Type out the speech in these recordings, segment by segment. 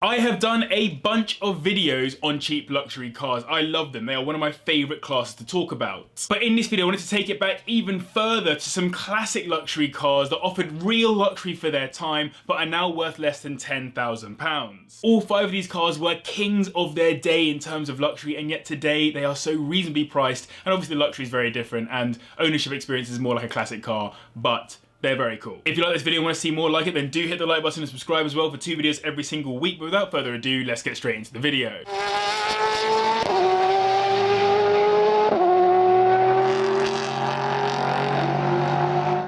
I have done a bunch of videos on cheap luxury cars. I love them. They are one of my favorite classes to talk about. But in this video, I wanted to take it back even further to some classic luxury cars that offered real luxury for their time, but are now worth less than £10,000. All 5 of these cars were kings of their day in terms of luxury, and yet today they are so reasonably priced, and obviously the luxury is very different, and ownership experience is more like a classic car, but they're very cool. If you like this video and want to see more like it, then do hit the like button and subscribe as well for 2 videos every single week. But without further ado, let's get straight into the video.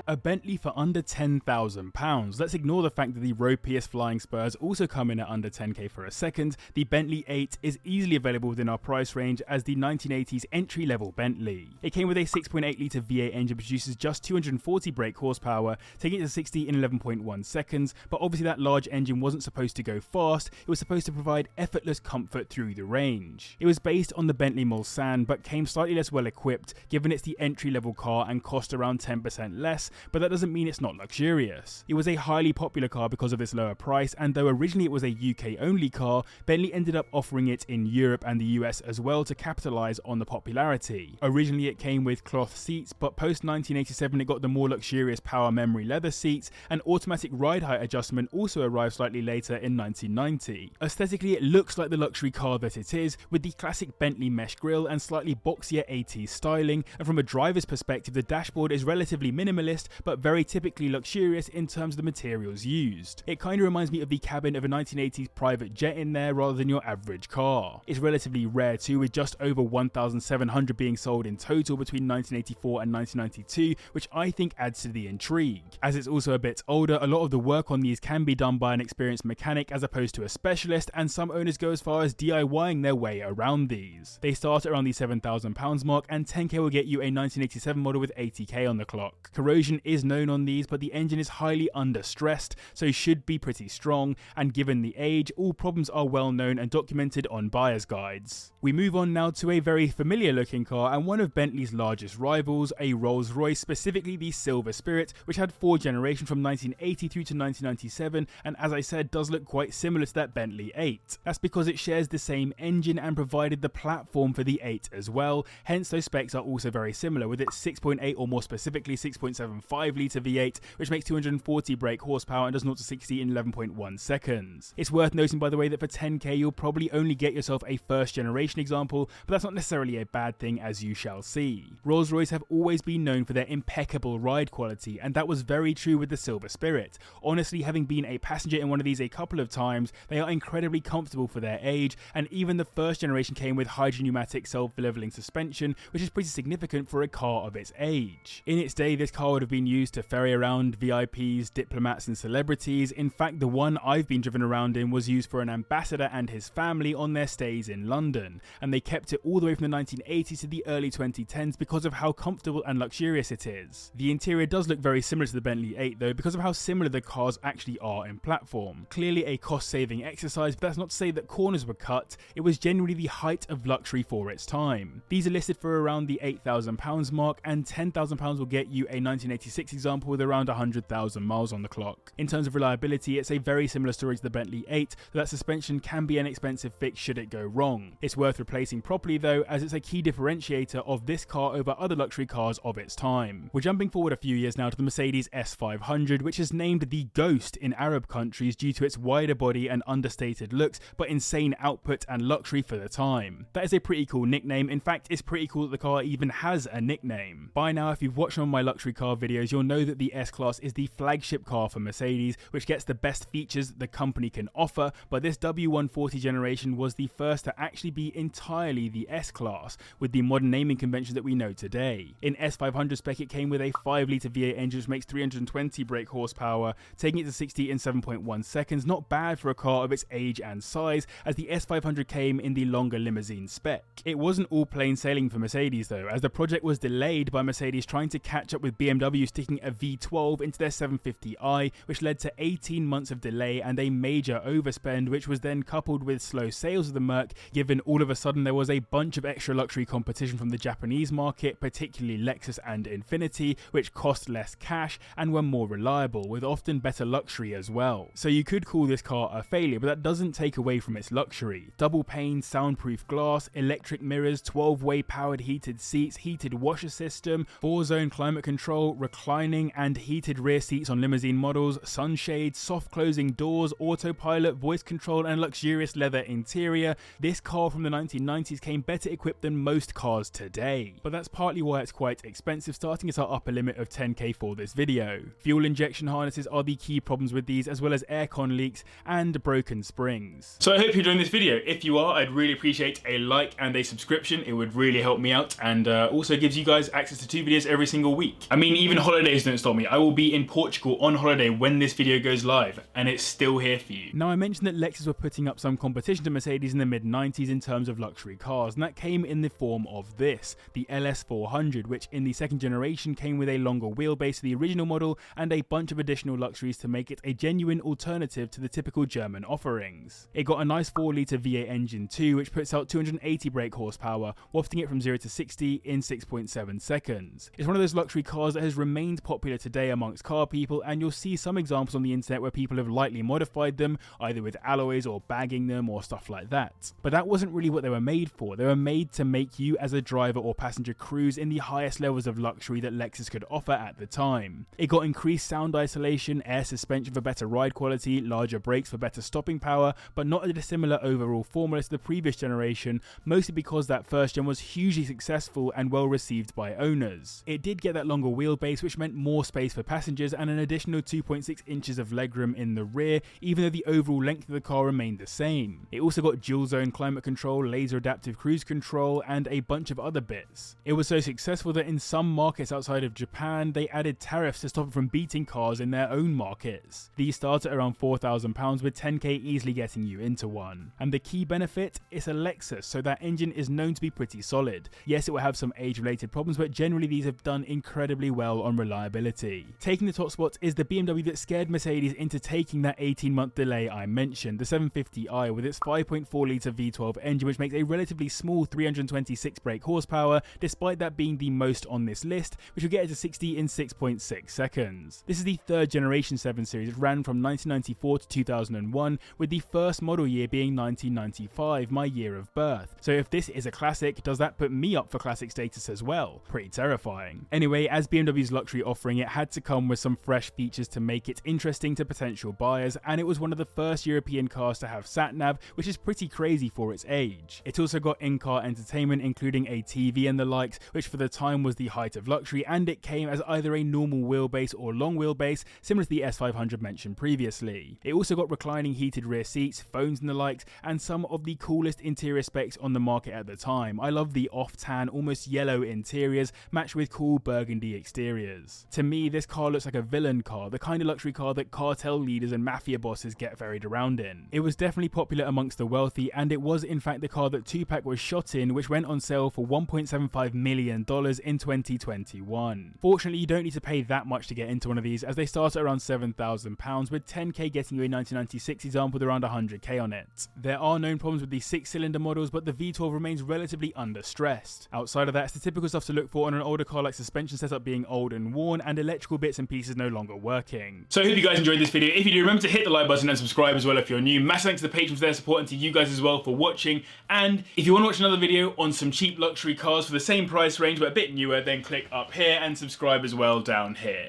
A Bentley for under £10,000. Let's ignore the fact that the Ropius Flying Spurs also come in at under 10k for a second. The Bentley 8 is easily available within our price range as the 1980s entry-level Bentley. It came with a 6.8 litre V8 engine, produces just 240 brake horsepower, taking it to 60 in 11.1 seconds, but obviously that large engine wasn't supposed to go fast, it was supposed to provide effortless comfort through the range. It was based on the Bentley Mulsanne, but came slightly less well equipped, given it's the entry-level car and cost around 10% less, but that doesn't mean it's not luxurious. It was a highly popular car because of this lower price, and though originally it was a UK only car, Bentley ended up offering it in Europe and the US as well to capitalise on the popularity. Originally it came with cloth seats, but post 1987 it got the more luxurious power memory leather seats, and automatic ride height adjustment also arrived slightly later in 1990. Aesthetically it looks like the luxury car that it is, with the classic Bentley mesh grille and slightly boxier 80s styling, and from a driver's perspective the dashboard is relatively minimalist but very typically luxurious in terms of the materials used. It kinda reminds me of the cabin of a 1980s private jet in there rather than your average car. It's relatively rare too, with just over 1,700 being sold in total between 1984 and 1992, which I think adds to the intrigue. As it's also a bit older, a lot of the work on these can be done by an experienced mechanic as opposed to a specialist, and some owners go as far as DIYing their way around these. They start at around the £7,000 mark, and 10k will get you a 1987 model with 80k on the clock. Corrosion is known on these, but the engine is highly under stressed, so should be pretty strong, and given the age, all problems are well known and documented on buyer's guides. We move on now to a very familiar looking car and one of Bentley's largest rivals, a Rolls-Royce, specifically the Silver Spirit, which had 4 generations from 1980 through to 1997, and as I said does look quite similar to that Bentley 8. That's because it shares the same engine and provided the platform for the 8 as well, hence those specs are also very similar, with its 6.8 or more specifically 6.75 litre V8, which makes 240 brake horsepower and does 0 to 60 in 11.1 seconds. It's worth noting by the way that for 10k you'll probably only get yourself a first generation example, but that's not necessarily a bad thing, as you shall see. Rolls-Royce have always been known for their impeccable ride quality, and that was very true with the Silver Spirit. Honestly, having been a passenger in one of these a couple of times, they are incredibly comfortable for their age, and even the first generation came with hydrogen pneumatic self-leveling suspension, which is pretty significant for a car of its age. In its day, this car would have been used to ferry around VIPs, diplomats and celebrities. In fact, the one I've been driven around in was used for an ambassador and his family on their stays in London, and they kept it all the way from the 1980s to the early 2010s because of how comfortable and luxurious it is. The interior does look very similar to the Bentley 8 though, because of how similar the cars actually are in platform. Clearly a cost-saving exercise, but that's not to say that corners were cut. It was genuinely the height of luxury for its time. These are listed for around the £8,000 mark, and £10,000 will get you a 1986 example with around 100,000 miles on the clock. In terms of reliability, it's a very similar story to the Bentley 8, though that suspension can be an expensive fix should it go wrong. It's worth replacing properly though, as it's a key differentiator of this car over other luxury cars of its time. We're jumping forward a few years now to the Mercedes S500, which is named the Ghost in Arab countries due to its wider body and understated looks, but insane output and luxury for the time. That is a pretty cool nickname. In fact, it's pretty cool that the car even has a nickname. By now, if you've watched one of my luxury car videos, you'll know that the S-Class is the flagship car for Mercedes, which gets the best features the company can offer, but this W140 generation was the first to actually be entirely the S-Class, with the modern naming convention that we know today. In S500 spec, it came with a 5 litre V8 engine which makes 320 brake horsepower, taking it to 60 in 7.1 seconds. Not bad for a car of its age and size, as the S500 came in the longer limousine spec. It wasn't all plain sailing for Mercedes though, as the project was delayed by Mercedes trying to catch up with BMW sticking a V12 into their 750i, which led to 18 months of delay and a major overspend, which was then coupled with slow sales of the Merc, given all of a sudden there was a bunch of extra luxury competition from the Japanese market, particularly Lexus and Infiniti, which cost less cash and were more reliable, with often better luxury as well. So you could call this car a failure, but that doesn't take away from its luxury. Double pane, soundproof glass, electric mirrors, 12-way powered heated seats, heated washer system, 4-zone climate control, reclining and heated rear seats on limousine models, sunshades, soft closing doors, autopilot, voice control and luxurious leather interior. This car from the 1990s came better equipped than most cars today. But that's partly why it's quite expensive, starting at our upper limit of 10k for this video. Fuel injection harnesses are the key problems with these, as well as aircon leaks and broken springs. So I hope you're enjoying this video. If you are, I'd really appreciate a like and a subscription. It would really help me out, and also gives you guys access to 2 videos every single week. I mean, even holidays don't stop me. I will be in Portugal on holiday when this video goes live, and it's still here for you. Now, I mentioned that Lexus were putting up some competition to Mercedes in the mid-90s in terms of luxury cars, and that came in the form of this, the LS400, which in the second generation came with a longer wheelbase to the original model and a bunch of additional luxuries to make it a genuine alternative to the typical German offerings. It got a nice 4-litre V8 engine too, which puts out 280 brake horsepower, wafting it from 0 to 60 in 6.7 seconds. It's one of those luxury cars that has remained popular today amongst car people, and you'll see some examples on the internet where people have lightly modified them, either with alloys or bagging them or stuff like that. But that wasn't really what they were made for. They were made to make you as a driver or passenger cruise in the highest levels of luxury that Lexus could offer at the time. It got increased sound isolation, air suspension for better ride quality, larger brakes for better stopping power, but not a dissimilar overall formula to the previous generation, mostly because that first gen was hugely successful and well received by owners. It did get that longer wheelbase, which meant more space for passengers and an additional 2.6 inches of legroom in the rear, even though the overall length of the car remained the same. It also got dual zone climate control, laser adaptive cruise control, and a bunch of other bits. It was so successful that in some markets outside of Japan, they added tariffs to stop it from beating cars in their own markets. These start at around £4,000, with 10k easily getting you into one. And the key benefit? It's a Lexus, so that engine is known to be pretty solid. Yes, it will have some age-related problems, but generally these have done incredibly well on reliability. Taking the top spot is the BMW that scared Mercedes into taking that 18-month delay I mentioned, the 750i, with its 5.4-litre V12 engine, which makes a relatively small 326 brake horsepower, despite that being the most on this list, which will get it to 60 in 6.6 seconds. This is the third generation 7 Series. It ran from 1994 to 2001, with the first model year being 1995, my year of birth. So if this is a classic, does that put me up for classic status as well? Pretty terrifying. Anyway, as BMW's luxury offering, it had to come with some fresh features to make it interesting to potential buyers, and it was one of the first European cars to have sat-nav, which is pretty crazy for its age. It also got in-car entertainment, including a TV and the likes, which for the time was the height of luxury, and it came as either a normal wheelbase or long wheelbase, similar to the S500 mentioned previously. It also got reclining heated rear seats, phones and the likes, and some of the coolest interior specs on the market at the time. I love the off-tan, almost yellow interiors, matched with cool burgundy exteriors. To me, this car looks like a villain car, the kind of luxury car that cartel leaders and mafia bosses get ferried around in. It was definitely popular amongst the wealthy, and it was in fact the car that Tupac was shot in, which went on sale for $1.75 million in 2021. Fortunately, you don't need to pay that much to get into one of these, as they start at around £7,000, with 10k getting you a 1996 example with around 100k on it. There are known problems with the 6-cylinder models, but the V12 remains relatively under stressed. Outside of that, it's the typical stuff to look for on an older car, like suspension setup being old and worn, and electrical bits and pieces no longer working. So I hope you guys enjoyed this video. If you do, remember to hit the like button and subscribe as well if you're new. Massive thanks to the patrons for their support, and to you guys as well for watching. And if you want to watch another video on some cheap luxury cars for the same price range but a bit newer, then click up here and subscribe as well down here.